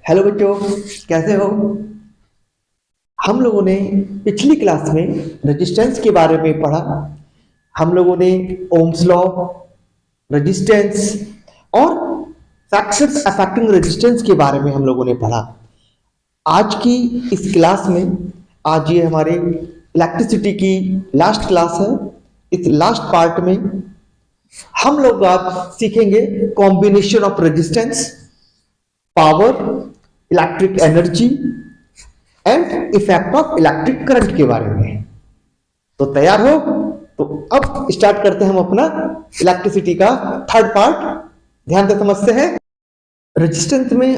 Hello बच्चों, कैसे हो। हम लोगों ने पिछली क्लास में रेजिस्टेंस के बारे में पढ़ा। हम लोगों ने ओम्स लॉ, रेजिस्टेंस और फैक्टर्स अफेक्टिंग रेजिस्टेंस के बारे में हम लोगों ने पढ़ा। आज की इस क्लास में, आज ये हमारे इलेक्ट्रिसिटी की लास्ट क्लास है। इस लास्ट पार्ट में हम लोग आज सीखेंगे combination of resistance, power, electric energy and effect of electric current के बारे में। तो तैयार हो? तो अब स्टार्ट करते हैं हम अपना इलेक्ट्रिसिटी का थर्ड पार्ट। ध्यान से समझते हैं। रेजिस्टेंस में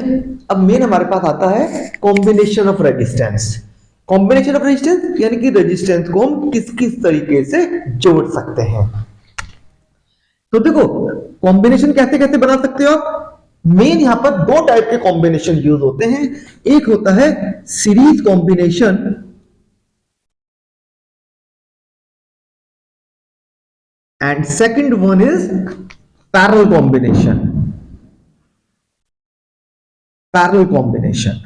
अब मेन हमारे पास आता है combination of resistance. Combination of resistance यानी कि रेजिस्टेंस को हम किस किस तरीके से जोड़ सकते हैं। तो देखो, कॉम्बिनेशन कैसे कैसे बना सकते हो आप। मेन यहां पर दो टाइप के कॉम्बिनेशन यूज होते हैं। एक होता है series combination and second one is parallel combination. Parallel combination,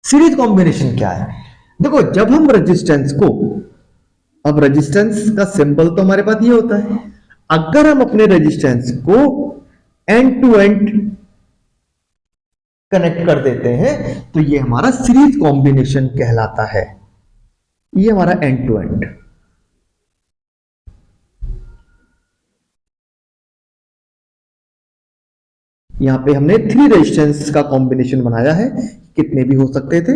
series combination क्या है? देखो, जब हम रेजिस्टेंस को, अब रेजिस्टेंस का सिंबल तो हमारे पास ये होता है। अगर हम अपने रेजिस्टेंस को एंड टू एंड कनेक्ट कर देते हैं तो ये हमारा सीरीज कॉम्बिनेशन कहलाता है। ये हमारा एंड टू एंड। यहां पे हमने 3 रेजिस्टेंस का कॉम्बिनेशन बनाया है, कितने भी हो सकते थे।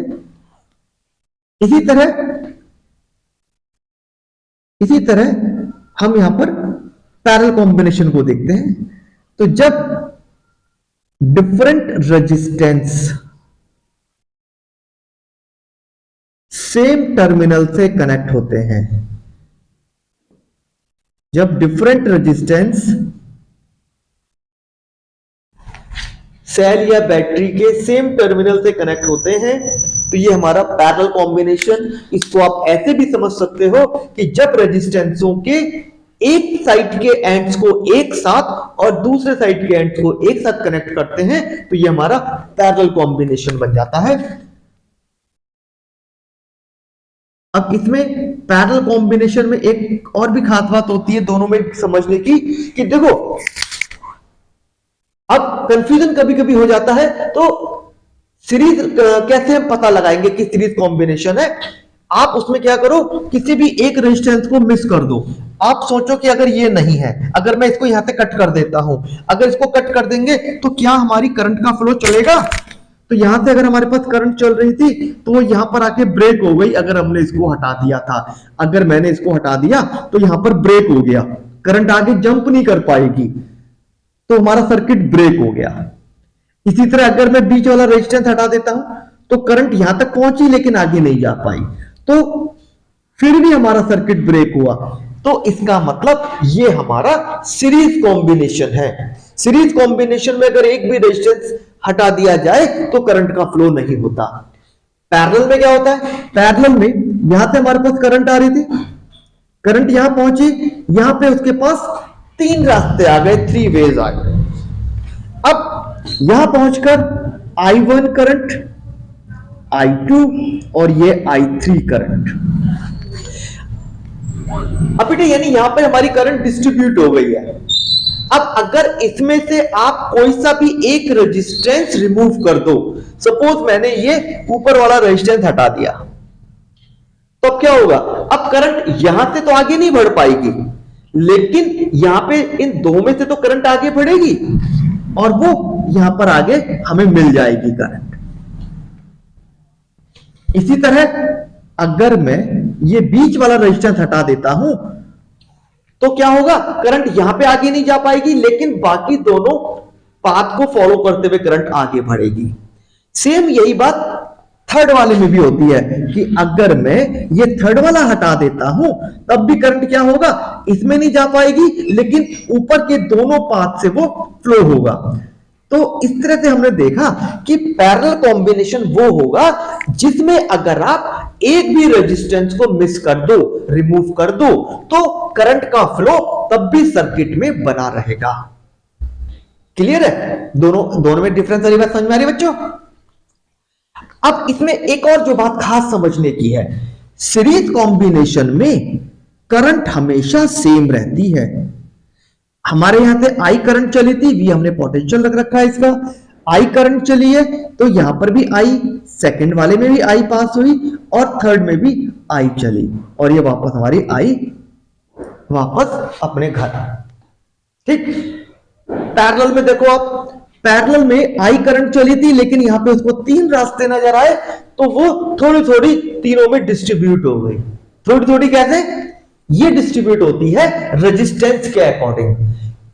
इसी तरह हम यहां पर पैरेलल कॉम्बिनेशन को देखते हैं। तो जब डिफरेंट रेजिस्टेंस सेम टर्मिनल से कनेक्ट होते हैं, जब डिफरेंट रेजिस्टेंस सेल या बैटरी के सेम टर्मिनल से कनेक्ट होते हैं तो ये हमारा पैरेलल कॉम्बिनेशन। इसको आप ऐसे भी समझ सकते हो कि जब रेजिस्टेंसों के एक साइड के एंड्स को एक साथ और दूसरे साइड के एंड्स को एक साथ कनेक्ट करते हैं तो ये हमारा पैरेलल कॉम्बिनेशन बन जाता है। अब इसमें पैरेलल कॉम्बिनेशन में एक और भी खास बात होती है दोनों में समझने की, कि देखो अब कंफ्यूजन कभी कभी हो जाता है। तो सीरीज कैसे हम पता लगाएंगे कि सीरीज कॉम्बिनेशन है। आप उसमें क्या करो, किसी भी एक रेजिस्टेंस को मिस कर दो। आप सोचो कि अगर ये नहीं है, अगर मैं इसको यहां से कट कर देता हूं, अगर इसको कट कर देंगे तो क्या हमारी करंट का फ्लो चलेगा? तो यहां से अगर हमारे पास करंट चल रही थी तो वो यहां पर आके ब्रेक हो गई अगर हमने इसको हटा दिया था। अगर मैंने इसको हटा दिया तो यहां पर ब्रेक हो गया, करंट आगे जंप नहीं कर पाएगी, तो हमारा सर्किट ब्रेक हो गया। इसी तरह अगर मैं बीच वाला रेजिस्टेंस हटा देता हूं तो करंट यहां तक पहुंची लेकिन आगे नहीं जा पाई, तो फिर भी हमारा सर्किट ब्रेक हुआ। तो इसका मतलब ये हमारा सीरीज कॉम्बिनेशन है। सीरीज कॉम्बिनेशन में अगर एक भी रेजिस्टेंस हटा दिया जाए तो करंट का फ्लो नहीं होता। पैरेलल में क्या होता है? पैरेलल में यहां से हमारे पास करंट आ रही थी, करंट यहां पहुंची, यहां पे उसके पास 3 रास्ते आ गए, 3 वेज आ गए। अब यहां पहुंचकर I1 करंट, I2 और ये I3 करंट। अब बेटे यानी यहां पे हमारी करंट डिस्ट्रीब्यूट हो गई है। अब अगर इसमें से आप कोई सा भी एक रेजिस्टेंस रिमूव कर दो, सपोज मैंने ये ऊपर वाला रेजिस्टेंस हटा दिया, तो अब क्या होगा? अब करंट यहां से तो आगे नहीं बढ़ पाएगी, लेकिन यहां पे इन दो में से तो करंट आगे बढ़ेगी और वो यहां पर आगे हमें मिल जाएगी करंट। इसी तरह अगर मैं ये बीच वाला रेजिस्टेंस हटा देता हूं तो क्या होगा? करंट यहां पे आगे नहीं जा पाएगी, लेकिन बाकी दोनों पाथ को फॉलो करते हुए करंट आगे बढ़ेगी। सेम यही बात थर्ड वाले में भी होती है कि अगर मैं ये थर्ड वाला हटा देता हूं तब भी करंट क्या होगा? इसमें नहीं जा पाएगी, लेकिन ऊपर के दोनों पाथ से वो फ्लो होगा। तो इस तरह से हमने देखा कि पैरेलल कॉम्बिनेशन वो होगा जिसमें अगर आप एक भी रेजिस्टेंस को मिस कर दो, रिमूव कर दो, तो करंट का फ्लो तब भी सर्किट में बना रहेगा। क्लियर है? दोनों दोनों में डिफरेंस वाली बात समझ में आ रही है बच्चों? अब इसमें एक और जो बात खास समझने की है, सीरीज कॉम्बिनेशन में करंट हमेशा सेम रहती है। हमारे यहां से आई करंट चली थी, वी हमने पोटेंशियल रख रखा है इसका, आई करंट चली है तो यहां पर भी आई, सेकंड वाले में भी आई पास हुई और थर्ड में भी आई चली और ये वापस हमारी आई वापस अपने घर। ठीक, पैरेलल में देखो आप, पैरेलल में आई करंट चली थी लेकिन यहां पे उसको तीन रास्ते नजर आए तो वो थोड़ी थोड़ी तीनों में डिस्ट्रीब्यूट हो गई। थोड़ी थोड़ी कैसे? ये डिस्ट्रीब्यूट होती है रेजिस्टेंस के अकॉर्डिंग,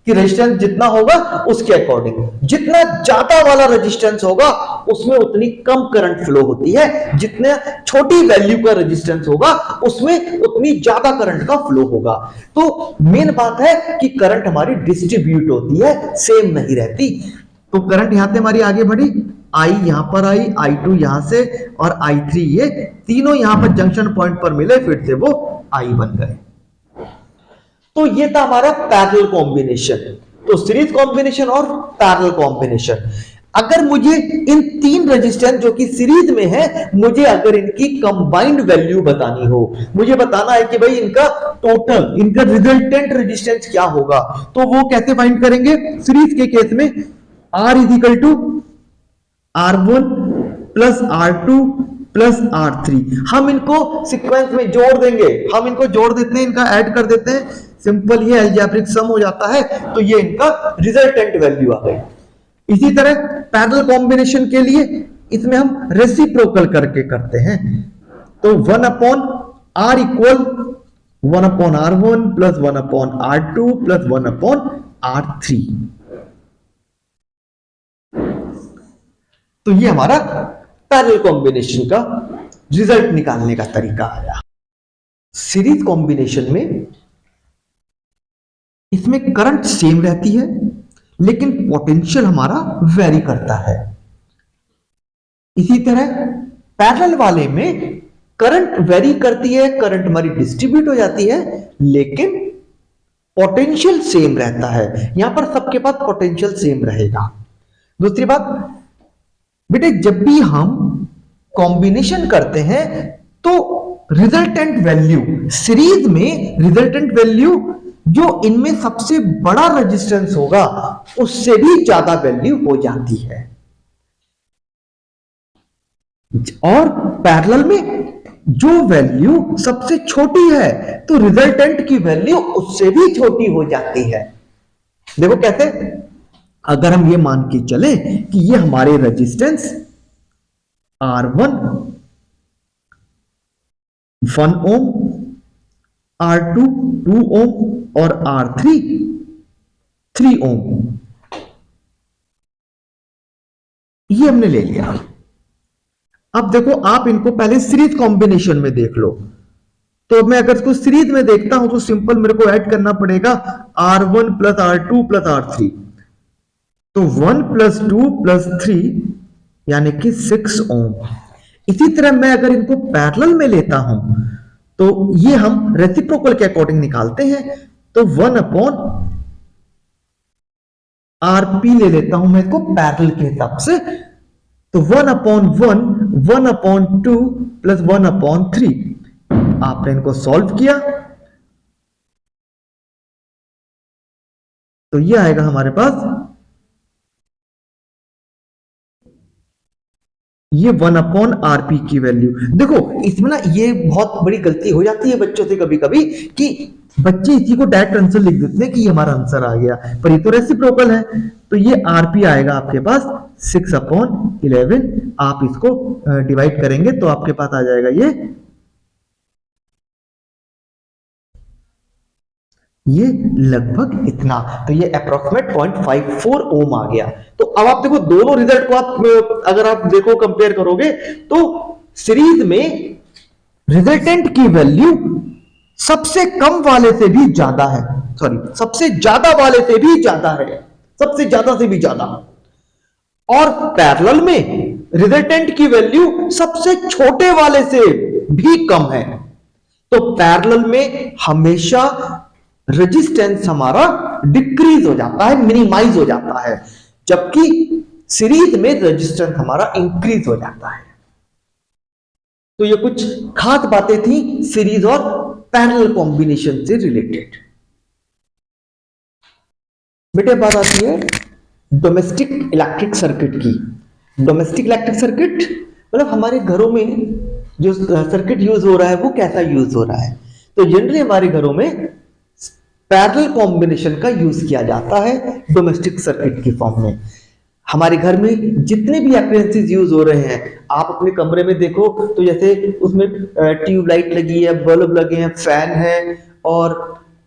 कि रेजिस्टेंस जितना होगा उसके अकॉर्डिंग, जितना ज्यादा वाला रेजिस्टेंस होगा उसमें उतनी कम करंट फ्लो होती है, जितने छोटी वैल्यू का रेजिस्टेंस होगा उसमें उतनी ज्यादा करंट का फ्लो होगा। तो मेन बात है कि करंट हमारी डिस्ट्रीब्यूट होती है, सेम नहीं रहती। तो करंट यहां से हमारी आगे बढ़ी, आई यहां पर आई, I2 यहां से और I3, ये तीनों यहां पर जंक्शन पॉइंट पर मिले, फिर से वो आई बन गए। तो ये था हमारा पैरेलल कॉम्बिनेशन। तो सीरीज कॉम्बिनेशन और पैरेलल कॉम्बिनेशन। अगर मुझे इन तीन रेजिस्टेंस जो कि सीरीज में है, मुझे अगर इनकी कंबाइंड वैल्यू बतानी हो, मुझे बताना है कि भाई इनका टोटल, इनका रिजल्टेंट रेजिस्टेंस क्या होगा, तो वो कैसे फाइंड करेंगे? सीरीज के केस में R is equal to R1 plus R2 plus R3। हम इनको सीक्वेंस में जोड़ देंगे, हम इनको जोड़ देते हैं, इनका ऐड कर देते हैं, सिंपल ये अलजेब्रिक सम हो जाता है, तो ये इनका रिजल्टेंट वैल्यू आ गई। इसी तरह पैरेलल कॉम्बिनेशन के लिए इसमें हम रेसिप्रोकल करके करते हैं, तो 1 upon R equal 1 upon R1 plus 1 upon R2 plus 1 upon R3। तो ये हमारा पैरेलल कॉम्बिनेशन का रिजल्ट निकालने का तरीका आया। सीरीज कॉम्बिनेशन में इसमें करंट सेम रहती है लेकिन पोटेंशियल हमारा वेरी करता है। इसी तरह पैरेलल वाले में करंट वेरी करती है, करंट हमारी डिस्ट्रीब्यूट हो जाती है लेकिन पोटेंशियल सेम रहता है। यहां पर सबके पास पोटेंशियल सेम रहेगा। दूसरी बात बेटे, जब भी हम कॉम्बिनेशन करते हैं तो रिजल्टेंट वैल्यू, सीरीज में रिजल्टेंट वैल्यू जो इनमें सबसे बड़ा रेजिस्टेंस होगा उससे भी ज्यादा वैल्यू हो जाती है, और पैरेलल में जो वैल्यू सबसे छोटी है तो रिजल्टेंट की वैल्यू उससे भी छोटी हो जाती है। देखो कैसे? अगर हम ये मान के चले कि ये हमारे रेजिस्टेंस R1 1 ओम, R2 2 ओम और R3 3 ओम, ये हमने ले लिया। अब देखो, आप इनको पहले सीरीज कॉम्बिनेशन में देख लो, तो मैं अगर इसको सीरीज में देखता हूं तो सिंपल मेरे को ऐड करना पड़ेगा R1 plus R2 plus R3, तो 1 प्लस 2 प्लस 3 यानी कि 6 ओम। इसी तरह मैं अगर इनको पैरेलल में लेता हूं तो ये हम रेसिप्रोकल के अकॉर्डिंग निकालते हैं, तो 1 अपॉन RP ले लेता हूं मैं इसको पैरेलल के हिसाब से, तो 1 अपॉन 1, 1 अपॉन 2 प्लस 1 अपॉन 3। आपने इनको सॉल्व किया तो ये आएगा हमारे पास, ये 1 अपॉन RP की वैल्यू। देखो इसमें ना ये बहुत बड़ी गलती हो जाती है बच्चों से कभी कभी, कि बच्चे इसी को डायरेक्ट आंसर लिख देते हैं कि ये हमारा आंसर आ गया, पर ये तो रेसिप्रोकल है। तो ये RP आएगा आपके पास 6 अपॉन 11। आप इसको डिवाइड करेंगे तो आपके पास आ जाएगा ये लगभग इतना, तो ये अप्रोक्सीमेट 0.54 ओम आ गया। तो अब आप देखो दोनों रिजल्ट को आप अगर आप देखो कंपेयर करोगे तो सीरीज में रिजल्टेंट की वैल्यू सबसे कम वाले से भी ज्यादा है, सॉरी सबसे ज्यादा वाले से भी ज्यादा है, सबसे ज्यादा से भी ज्यादा। और पैरेलल में रिजल्टेंट की वैल्यू सबसे छोटे वाले से भी कम है। तो पैरेलल में हमेशा रेजिस्टेंस हमारा डिक्रीज हो जाता है, मिनिमाइज हो जाता है, जबकि सीरीज में रेजिस्टेंस हमारा इंक्रीज हो जाता है। तो ये कुछ खास बातें थी सीरीज और पैरेलल कॉम्बिनेशन से रिलेटेड। बेटे बात आती है डोमेस्टिक इलेक्ट्रिक सर्किट की। डोमेस्टिक इलेक्ट्रिक सर्किट मतलब हमारे घरों में जो सर्किट यूज हो रहा है वो कैसा यूज हो रहा है। तो जनरली हमारे घरों में पैरेलल कॉम्बिनेशन का यूज किया जाता है डोमेस्टिक सर्किट की फॉर्म में। हमारे घर में जितने भी अप्लायंसेस यूज हो रहे हैं, आप अपने कमरे में देखो तो जैसे उसमें ट्यूबलाइट लगी है, बल्ब लगे हैं, फैन है और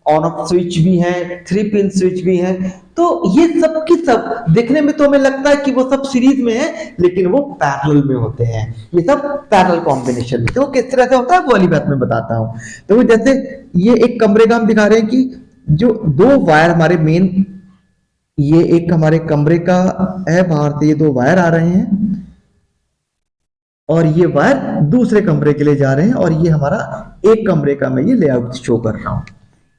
ऑन ऑफ स्विच भी है, 3 पिन स्विच भी है। तो ये सब की सब देखने में तो हमें लगता है कि वो सब सीरीज में है, लेकिन वो पैरेलल में होते हैं। ये सब पैरेलल कॉम्बिनेशन में। तो किस तरह से होता है वो वाली बात मैं बताता हूं। तो जैसे ये एक कमरे का हम दिखा रहे हैं कि जो 2 वायर हमारे मेन, ये एक हमारे कमरे का है, बाहर से ये 2 वायर आ रहे हैं और ये वायर दूसरे कमरे के लिए जा रहे हैं, और ये हमारा एक कमरे का मैं ये लेआउट शो कर रहा हूं।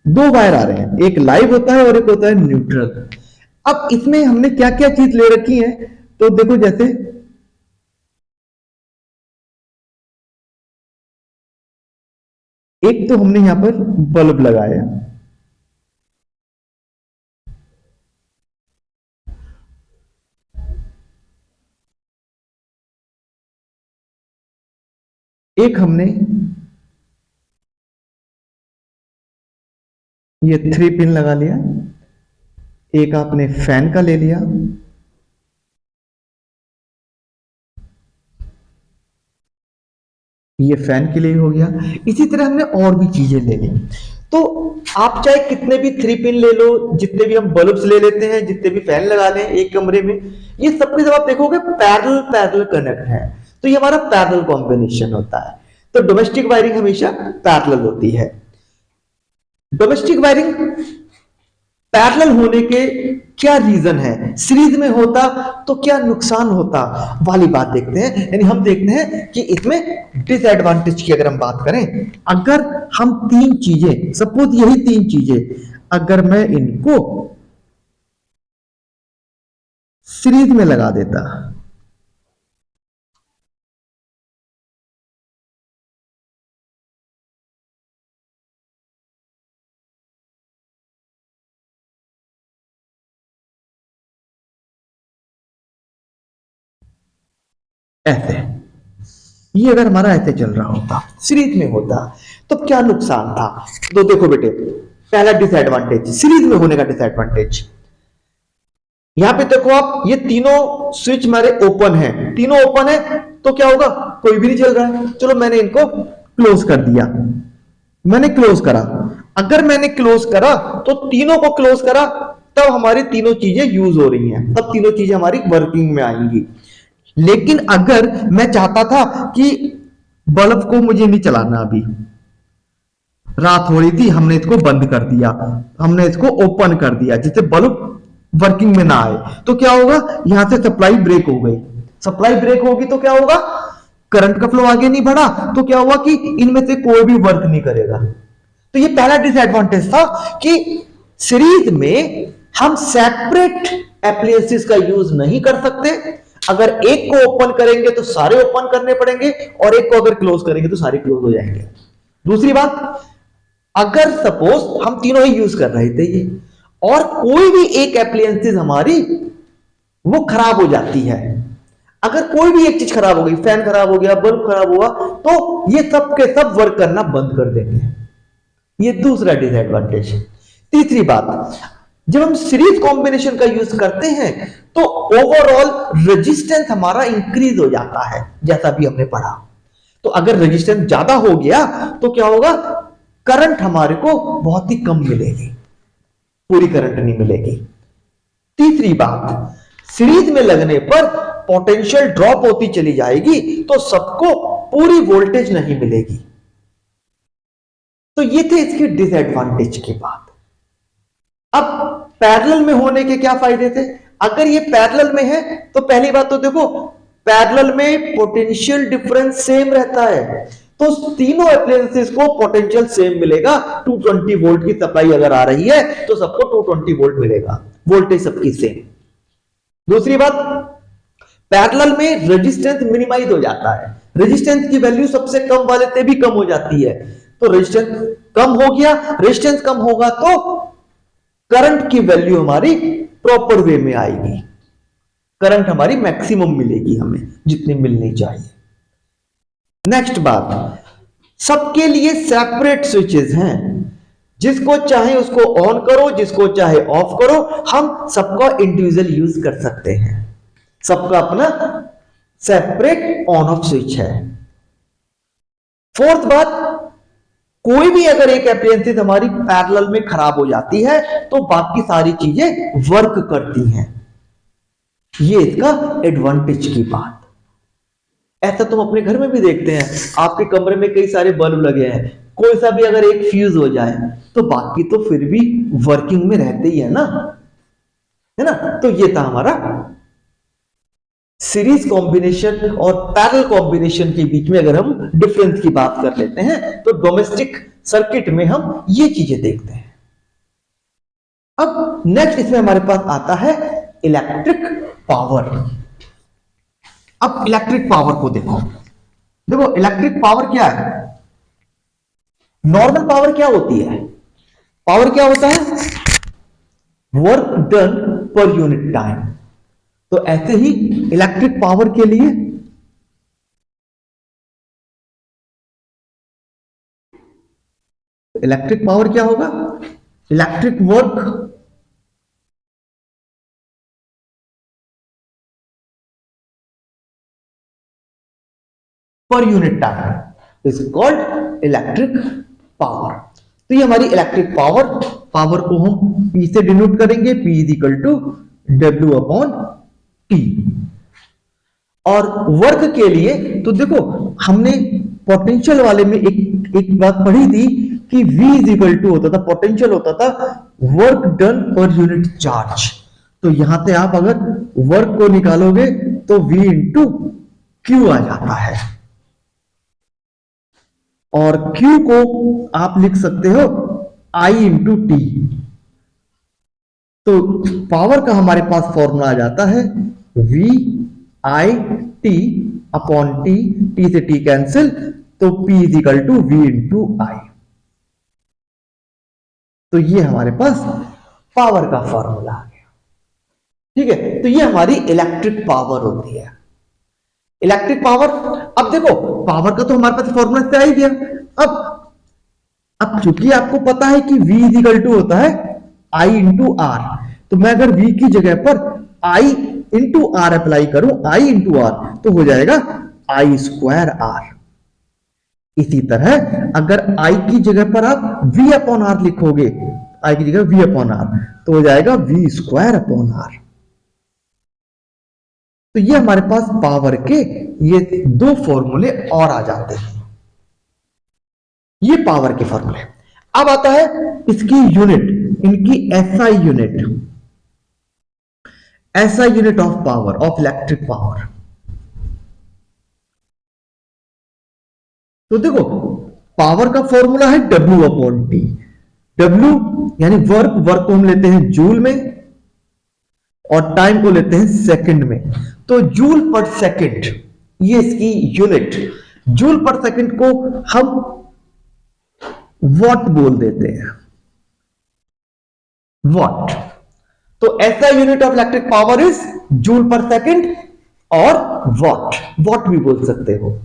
2 वायर आ रहे हैं, एक लाइव होता है और एक होता है न्यूट्रल। अब इसमें हमने क्या क्या चीज ले रखी है, तो देखो जैसे एक तो हमने यहां पर बल्ब लगाया, एक हमने ये 3 पिन लगा लिया, एक आपने फैन का ले लिया, ये फैन के लिए हो गया। इसी तरह हमने और भी चीजें ले ली। तो आप चाहे कितने भी 3 पिन ले लो, जितने भी हम बल्ब्स ले लेते हैं, जितने भी फैन लगा लें एक कमरे में, ये सबके सब आप देखोगे पैरेलल पैरेलल कनेक्ट है। तो ये हमारा पैरेलल कॉम्बिनेशन होता है। तो डोमेस्टिक वायरिंग हमेशा पैरेलल होती है। डोमेस्टिक वायरिंग पैरेलल होने के क्या रीजन है, सीरीज में होता तो क्या नुकसान होता वाली बात देखते हैं। यानी हम देखते हैं कि इसमें डिसएडवांटेज की अगर हम बात करें, अगर हम 3 चीजें, सपोज यही 3 चीजें अगर मैं इनको सीरीज में लगा देता, ऐसे, ये अगर हमारा ऐसे चल रहा होता, सीरीज में होता, तो क्या नुकसान था। तो देखो बेटे, पहला डिसएडवांटेज, सीरीज में होने का डिसएडवांटेज, यहां पे देखो आप, ये तीनों स्विच हमारे ओपन है, तीनों ओपन है, तो क्या होगा, कोई भी नहीं चल रहा है। चलो मैंने इनको क्लोज कर दिया, मैंने क्लोज करा। अगर मैंने क्लोज करा तो तीनों को क्लोज करा, तब हमारी तीनों चीजें यूज हो रही हैं, तब तीनों चीजें हमारी वर्किंग में आएंगी। लेकिन अगर मैं चाहता था कि बल्ब को मुझे नहीं चलाना, अभी रात हो रही थी, हमने इसको बंद कर दिया, हमने इसको ओपन कर दिया, जिससे बल्ब वर्किंग में ना आए, तो क्या होगा, यहां से सप्लाई ब्रेक हो गई। सप्लाई ब्रेक होगी तो क्या होगा, करंट का फ्लो आगे नहीं बढ़ा, तो क्या हुआ कि इनमें से कोई भी वर्क नहीं करेगा। तो ये पहला डिसएडवांटेज था कि सीरीज में हम सेपरेट एप्लायंसेस का यूज नहीं कर सकते। अगर एक को ओपन करेंगे तो सारे ओपन करने पड़ेंगे, और एक को अगर क्लोज करेंगे तो सारे क्लोज हो जाएंगे। दूसरी बात, अगर सपोज हम तीनों ही यूज कर रहे थे ये, और कोई भी एक एप्लायंसेस हमारी वो खराब हो जाती है, अगर कोई भी एक चीज खराब हो गई, फैन खराब हो गया, बल्ब खराब हुआ, तो ये सब के सब वर्क करना बंद कर देंगे। ये दूसरा डिसएडवांटेज। तीसरी बात, जब हम सीरीज कॉम्बिनेशन का यूज करते हैं तो ओवरऑल रेजिस्टेंस हमारा इंक्रीज हो जाता है, जैसा भी हमने पढ़ा। तो अगर रेजिस्टेंस ज्यादा हो गया तो क्या होगा, करंट हमारे को बहुत ही कम मिलेगी, पूरी करंट नहीं मिलेगी। तीसरी बात, सीरीज में लगने पर पोटेंशियल ड्रॉप होती चली जाएगी, तो सबको पूरी वोल्टेज नहीं मिलेगी। तो ये थे इसके डिसएडवांटेज की बात। अब पैरेलल में होने के क्या फायदे थे। अगर ये पैरेलल में है तो पहली बात तो देखो, पैरेलल में पोटेंशियल डिफरेंस सेम रहता है, तो तीनों अप्लायंसेस को पोटेंशियल सेम मिलेगा। 220 वोल्ट की सप्लाई अगर आ रही है तो सबको 220 वोल्ट मिलेगा, वोल्टेज सबकी सेम। दूसरी बात, पैरेलल में रेजिस्टेंस मिनिमाइज हो जाता है, रेजिस्टेंस की वैल्यू सबसे कम वाले से भी कम हो जाती है। तो रेजिस्टेंस कम हो गया, रेजिस्टेंस कम होगा तो करंट की वैल्यू हमारी प्रॉपर वे में आएगी, करंट हमारी मैक्सिमम मिलेगी हमें जितनी मिलनी चाहिए। नेक्स्ट बात, सबके लिए सेपरेट स्विचेस हैं, जिसको चाहे उसको ऑन करो, जिसको चाहे ऑफ करो, हम सबका इंडिविजुअल यूज कर सकते हैं, सबका अपना सेपरेट ऑन ऑफ स्विच है। फोर्थ बात, कोई भी अगर एक एप्लायंसेस हमारी पैरेलल में खराब हो जाती है तो बाकी सारी चीजें वर्क करती हैं, ये इसका एडवांटेज की बात। ऐसा तुम अपने घर में भी देखते हैं, आपके कमरे में कई सारे बल्ब लगे हैं, कोई सा भी अगर एक फ्यूज हो जाए तो बाकी तो फिर भी वर्किंग में रहते ही है ना, है ना। तो ये था हमारा सीरीज कॉम्बिनेशन और पैरेलल कॉम्बिनेशन के बीच में अगर हम डिफरेंस की बात कर लेते हैं तो डोमेस्टिक सर्किट में हम ये चीजें देखते हैं। अब नेक्स्ट इसमें हमारे पास आता है इलेक्ट्रिक पावर। अब इलेक्ट्रिक पावर को देखो, देखो इलेक्ट्रिक पावर क्या है। नॉर्मल पावर क्या होती है, पावर क्या होता है, वर्क डन पर यूनिट टाइम। तो ऐसे ही इलेक्ट्रिक पावर के लिए इलेक्ट्रिक पावर क्या होगा, इलेक्ट्रिक वर्क पर unit time is called electric power. तो ये हमारी इलेक्ट्रिक पावर, पावर को हम P से डिनोट करेंगे, P is equal to W upon T। और वर्क के लिए तो देखो हमने पोटेंशियल वाले में एक बात पढ़ी थी कि V इज इक्वल टू होता था, पोटेंशियल होता था work done per unit charge. तो यहां से आप अगर वर्क को निकालोगे तो V इंटू Q आ जाता है, और Q को आप लिख सकते हो I इंटू टी। तो पावर का हमारे पास फॉर्मूला आ जाता है V I T upon T, T से T कैंसिल, तो P is equal to V into I। तो ये हमारे पास पावर का फॉर्मूला आ गया, ठीक है। तो ये हमारी इलेक्ट्रिक पावर होती है, इलेक्ट्रिक पावर। अब देखो पावर का तो हमारे पास फॉर्मूला से आ ही गया। अब चूंकि आपको पता है कि V इज इक्वल टू होता है I इंटू आर, तो मैं अगर V की जगह पर I इंटू आर अप्लाई करूं, I इंटू आर, तो हो जाएगा I स्क्वायर आर। इसी तरह अगर I की जगह पर आप V अपॉन आर लिखोगे, I की जगह V अपॉन आर, तो हो जाएगा V स्क्वायर अपॉन आर। तो ये हमारे पास पावर के ये दो फॉर्मूले और आ जाते हैं, ये पावर के फॉर्मूले। अब आता है इसकी यूनिट, इनकी SI unit, SI unit of power, of electric power. तो देखो पावर का फॉर्मूला है W अपॉन T। W यानी वर्क, वर्क को हम लेते हैं जूल में और टाइम को लेते हैं सेकंड में। तो जूल पर सेकंड ये इसकी यूनिट, जूल पर सेकंड को हम वॉट बोल देते हैं, वॉट। तो ऐसा unit of electric power is joule पर सेकंड और वॉट, वॉट भी बोल सकते हो।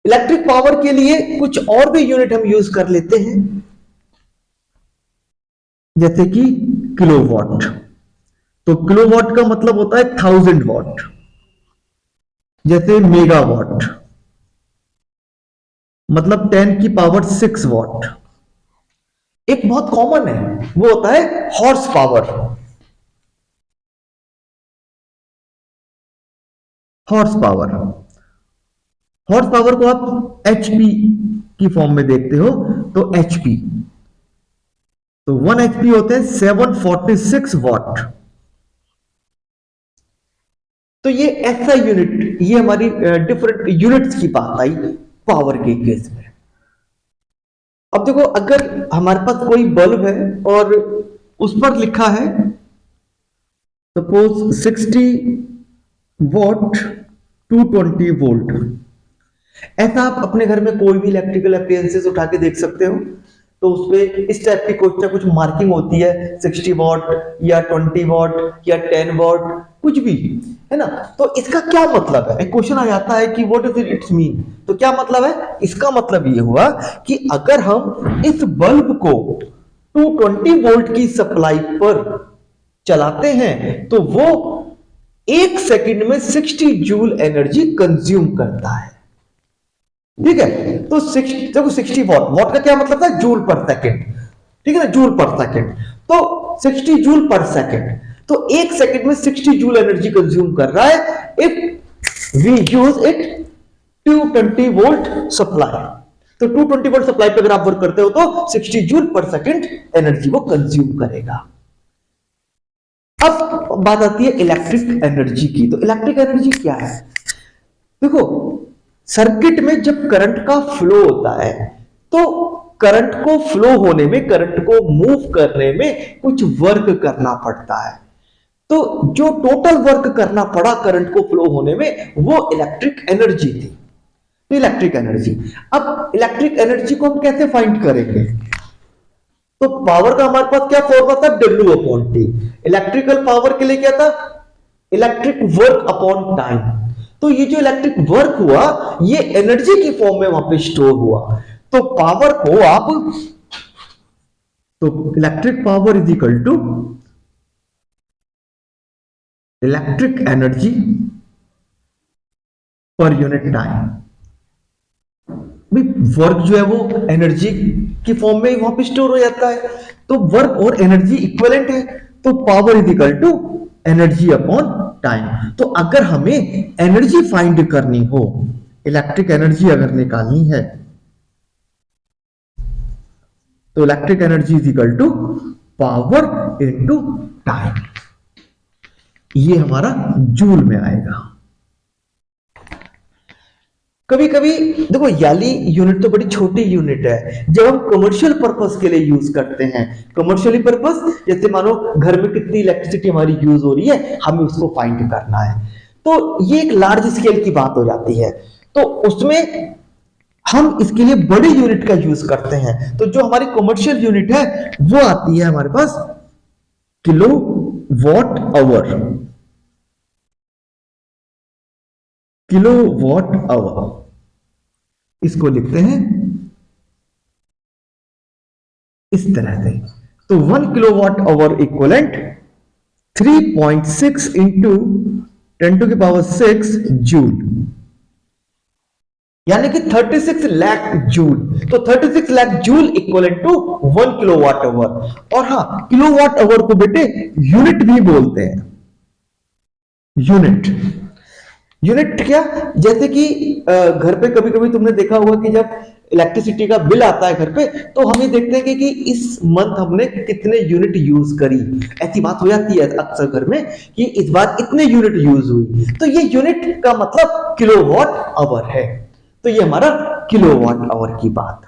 इलेक्ट्रिक पावर के लिए कुछ और भी यूनिट हम यूज कर लेते हैं, जैसे कि किलोवाट। तो किलोवाट का मतलब होता है 1000 वॉट, जैसे मेगावाट मतलब 10 की पावर 6 वॉट। एक बहुत कॉमन है वो होता है horse power, horse power. Horse power को आप HP की फॉर्म में देखते हो, तो HP, तो 1 HP होते हैं 746 वॉट। तो ये ऐसा यूनिट, ये हमारी डिफरेंट यूनिट्स की बात आई पावर के केस में। अब देखो, अगर हमारे पास कोई बल्ब है और उस पर लिखा है सपोज 60 वॉट 220 वोल्ट, ऐसा आप अपने घर में कोई भी इलेक्ट्रिकल अप्लायंसेस उठा के देख सकते हो, तो उसपे इस टाइप की कुछ ना कुछ मार्किंग होती है, 60 वॉट या 20 वॉट या 10 वॉट, कुछ भी, है ना। तो इसका क्या मतलब है, एक क्वेश्चन आ जाता है कि व्हाट डज इट्स मीन। तो क्या मतलब है इसका? मतलब ये हुआ कि अगर हम इस बल्ब को 220 वोल्ट की सप्लाई पर चलाते हैं तो वो 1 सेकंड में 60 जूल एनर्जी कंज्यूम करता है। ठीक है, तो देखो 60 वॉट, वॉट का क्या मतलब था? जूल पर सेकंड, ठीक है ना, जूल पर सेकंड। तो 60 जूल पर सेकंड, तो 1 सेकंड में 60 जूल एनर्जी कंज्यूम कर रहा है if we use it 220 volt supply. तो 220 वोल्ट सप्लाई पे अगर आप वर्क करते हो तो 60 जूल पर सेकंड एनर्जी वो कंज्यूम करेगा। अब बात आती है इलेक्ट्रिक एनर्जी की। तो इलेक्ट्रिक एनर्जी क्या है? देखो, सर्किट में जब करंट का फ्लो होता है तो करंट को फ्लो होने में, करंट को मूव करने में कुछ वर्क करना पड़ता है। तो जो टोटल वर्क करना पड़ा करंट को फ्लो होने में वो इलेक्ट्रिक एनर्जी थी। तो इलेक्ट्रिक एनर्जी, अब इलेक्ट्रिक एनर्जी को हम कैसे फाइंड करेंगे? तो पावर का हमारे पास क्या फॉर्मूला था? W upon T. Electrical power के लिए क्या था? Electric work upon time. तो ये जो इलेक्ट्रिक वर्क हुआ ये एनर्जी की फॉर्म में वहां पे स्टोर हुआ। तो पावर को आप, तो electric power is equal to electric energy per unit time. Work जो है वो एनर्जी की फॉर्म में वहां पे स्टोर हो जाता है, तो वर्क और एनर्जी इक्विवेलेंट है, तो power is equal to energy upon time. तो अगर हमें एनर्जी फाइंड करनी हो, इलेक्ट्रिक एनर्जी अगर निकालनी है, तो electric energy is equal to power into time. ये हमारा जूल में आएगा। कभी कभी देखो, याली यूनिट तो बड़ी छोटी यूनिट है, जब हम कमर्शियल पर्पस के लिए यूज करते हैं, कमर्शियली पर्पस, जैसे मानो घर में कितनी इलेक्ट्रिसिटी हमारी यूज हो रही है, हमें उसको फाइंड करना है, तो ये एक लार्ज स्केल की बात हो जाती है। तो उसमें हम इसके लिए बड़ी यूनिट का यूज करते हैं। तो जो हमारी कमर्शियल यूनिट है वो आती है हमारे पास kilo watt hour, kilo watt hour, इसको लिखते हैं इस तरह से। तो 1 kilowatt hour equivalent 3.6 into 10⁶ joule, यानी कि 36 लाख जूल। तो 36 lakh joule equivalent to 1 kilowatt hour. और हाँ, किलोवाट आवर को बेटे यूनिट भी बोलते हैं। यूनिट, यूनिट क्या? जैसे कि घर पे कभी कभी तुमने देखा होगा कि जब इलेक्ट्रिसिटी का बिल आता है घर पे, तो हम ये देखते हैं कि इस मंथ हमने कितने यूनिट यूज करी। ऐसी बात हो जाती है अक्सर घर में कि इस बार इतने यूनिट यूज हुई। तो ये यूनिट का मतलब किलोवाट आवर है। तो ये हमारा किलोवाट आवर की बात।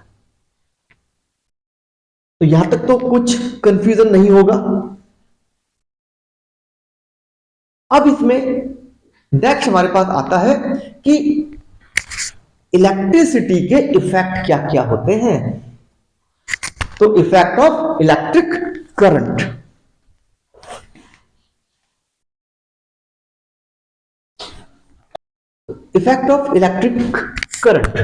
तो यहां तक तो कुछ कंफ्यूजन नहीं होगा। अब इसमें नेक्स्ट हमारे पास आता है कि इलेक्ट्रिसिटी के इफेक्ट क्या क्या होते हैं। तो effect of electric current, effect of electric current,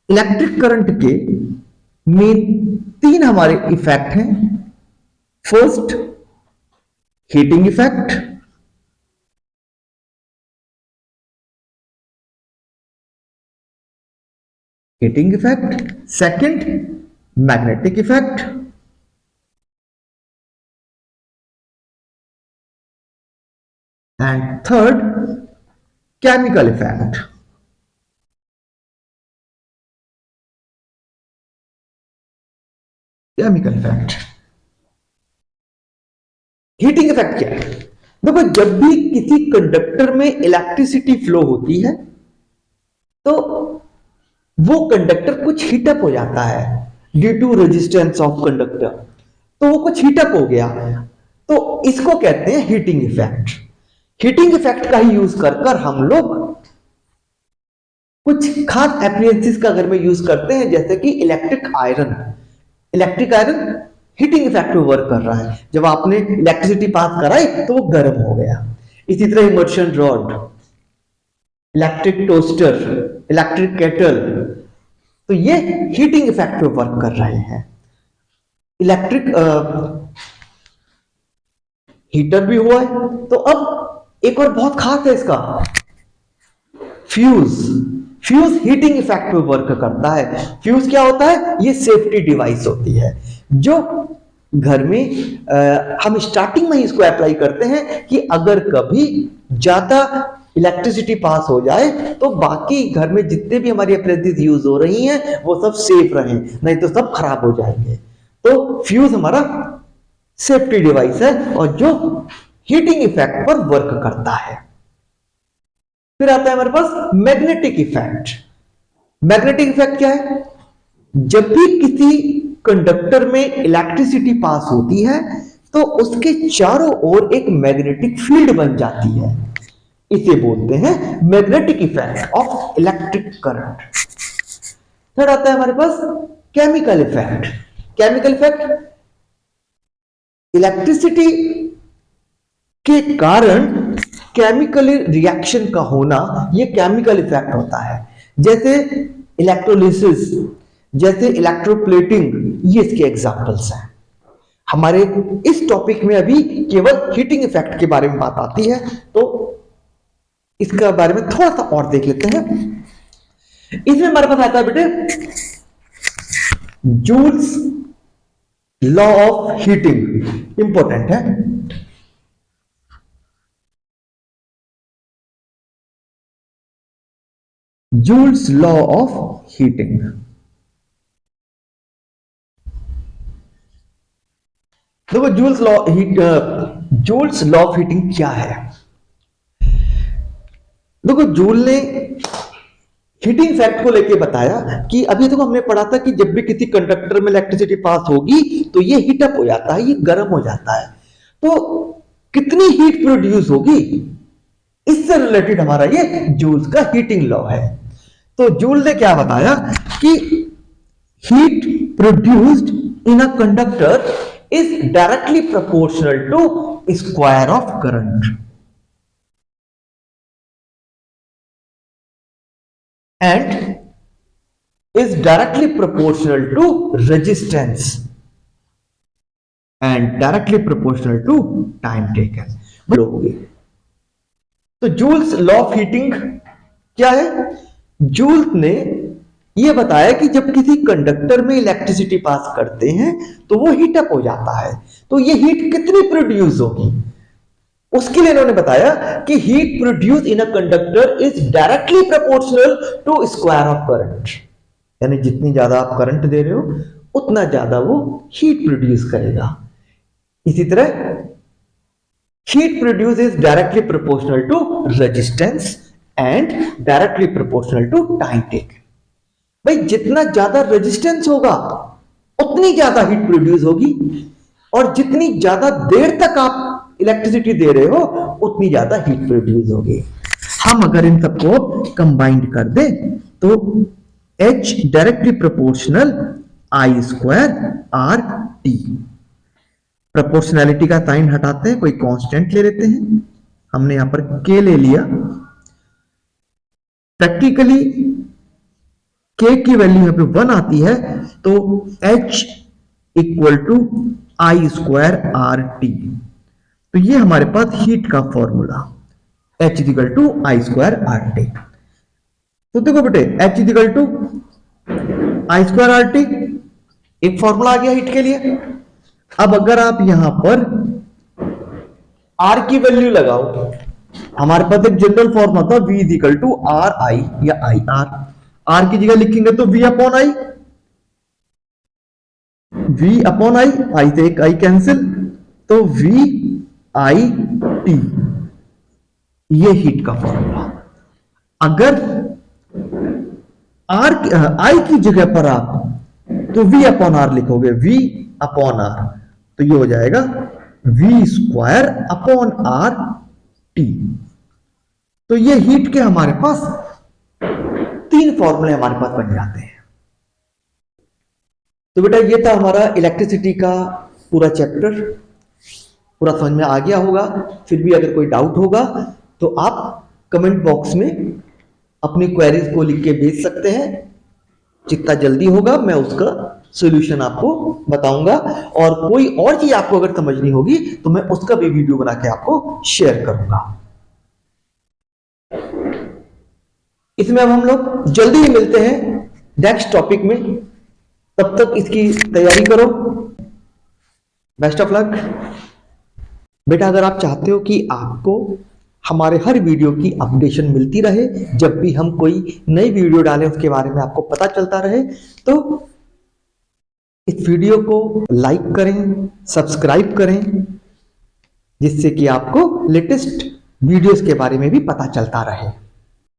electric current के मेन 3 हमारे इफेक्ट हैं। First, heating effect, heating effect, second magnetic effect, and third chemical effect. Chemical effect, heating effect क्या है? देखो, जब भी किसी कंडक्टर में इलेक्ट्रिसिटी फ्लो होती है तो वो कंडक्टर कुछ हीटअप हो जाता है due to resistance of conductor. तो वो कुछ हीटअप हो गया, तो इसको कहते हैं हीटिंग इफेक्ट। हीटिंग इफेक्ट का ही यूज कर कर हम लोग कुछ खास एप्लियंसेस का घर में यूज करते हैं, जैसे कि electric iron. Electric iron heating effect में वर्क कर रहा है। जब आपने इलेक्ट्रिसिटी पास कराई तो वो गर्म हो गया। इसी तरह immersion rod, electric toaster, electric kettle, तो ये हीटिंग इफेक्ट में वर्क कर रहे हैं। इलेक्ट्रिक हीटर भी हुआ है। तो अब एक और बहुत खास है इसका, फ्यूज। फ्यूज हीटिंग इफेक्ट में वर्क करता है। फ्यूज क्या होता है? ये सेफ्टी डिवाइस होती है जो घर में हम स्टार्टिंग में ही इसको अप्लाई करते हैं कि अगर कभी ज्यादा इलेक्ट्रिसिटी पास हो जाए तो बाकी घर में जितने भी हमारी अप्लायंसेस यूज हो रही हैं वो सब सेफ रहें, नहीं तो सब खराब हो जाएंगे। तो फ्यूज हमारा सेफ्टी डिवाइस है और जो हीटिंग इफेक्ट पर वर्क करता है। फिर आता है हमारे पास मैग्नेटिक इफेक्ट। मैग्नेटिक इफेक्ट क्या है? जब भी किसी कंडक्टर में इलेक्ट्रिसिटी पास होती है तो उसके चारों ओर एक मैग्नेटिक फील्ड बन जाती है। इसे बोलते हैं magnetic effect of electric current. फिर आता है हमारे पास chemical effect. Chemical effect electricity के कारण केमिकल रिएक्शन का होना, यह केमिकल इफेक्ट होता है। जैसे इलेक्ट्रोलिसिस, जैसे इलेक्ट्रोप्लेटिंग, ये इसके एग्जांपल्स हैं। हमारे इस टॉपिक में अभी केवल हीटिंग इफेक्ट के बारे में बात आती है, तो इसके बारे में थोड़ा सा और देख लेते हैं। इसमें हमारे पास आता है बेटे Joule's law of heating, important है। Joule's law of heating. देखो जूल्स लॉ ऑफ हीटिंग क्या है? देखो जूल ने हीटिंग इफेक्ट को लेके बताया कि अभी देखो हमने पढ़ा था कि जब भी किसी कंडक्टर में इलेक्ट्रिसिटी पास होगी तो ये हीटअप हो जाता है, ये गर्म हो जाता है। तो कितनी हीट प्रोड्यूस होगी, इससे रिलेटेड हमारा ये जूल्स का हीटिंग लॉ है। तो जूल ने क्या बताया कि heat produced in a conductor is directly proportional to square of current and is directly proportional to resistance and directly proportional to time taken। बोलोगे तो जूल्स लॉ ऑफ हीटिंग क्या है? जूल्स ने यह बताया कि जब किसी कंडक्टर में इलेक्ट्रिसिटी पास करते हैं तो वो हीटअप हो जाता है, तो ये हीट कितनी प्रोड्यूस होगी, उसके लिए इन्होंने बताया कि heat produce in a conductor is directly proportional to square of current. यानी जितनी ज्यादा आप करंट दे रहे हो उतना ज्यादा वो हीट प्रोड्यूस करेगा। इसी तरह heat produce is directly proportional to resistance and directly proportional to time taken. भाई जितना ज्यादा रेजिस्टेंस होगा उतनी ज्यादा हीट प्रोड्यूस होगी, और जितनी ज्यादा देर तक आप इलेक्ट्रिसिटी दे रहे हो उतनी ज्यादा हीट प्रोड्यूस होगी। हम अगर इन सबको कंबाइंड कर दे तो H directly proportional I square R T. Proportionality का साइन हटाते हैं, कोई कांस्टेंट ले लेते हैं। हमने यहां पर K ले लिया। प्रैक्टिकली K की वैल्यू यहां पे 1 आती है, तो H equal to I square R T. तो ये हमारे पास हीट का formula H equal to I square R T. तो देखो बेटे H equal to I square R T एक फॉर्मूला आ गया हीट के लिए। अब अगर आप यहां पर R की वैल्यू लगाओ, हमारे पास एक जनरल फॉर्मूला था V equal to R I या आई आर। R की जगह लिखेंगे तो V upon I, V upon I, I से एक आई कैंसिल, तो V आई टी, ये हीट का फॉर्मूला। अगर आर आई की जगह पर आप तो V अपॉन आर लिखोगे, V अपॉन आर, तो ये हो जाएगा V square upon R T. तो ये हीट के हमारे पास 3 फॉर्मूले हमारे पास बन जाते हैं। तो बेटा ये था हमारा इलेक्ट्रिसिटी का पूरा चैप्टर, पूरा समझ में आ गया होगा। फिर भी अगर कोई डाउट होगा तो आप कमेंट बॉक्स में अपनी क्वेरीज को लिख के भेज सकते हैं। जितना जल्दी होगा मैं उसका सॉल्यूशन आपको बताऊंगा, और कोई और चीज आपको अगर समझनी होगी तो मैं उसका भी वीडियो बना के आपको शेयर करूंगा। इसमें अब हम लोग जल्दी ही मिलते हैं नेक्स्ट टॉपिक में। तब तक इसकी तैयारी करो। बेस्ट ऑफ लक बेटा। अगर आप चाहते हो कि आपको हमारे हर वीडियो की अपडेशन मिलती रहे, जब भी हम कोई नई वीडियो डालें उसके बारे में आपको पता चलता रहे, तो इस वीडियो को लाइक करें, सब्सक्राइब करें, जिससे कि आपको लेटेस्ट वीडियोस के बारे में भी पता चलता रहे।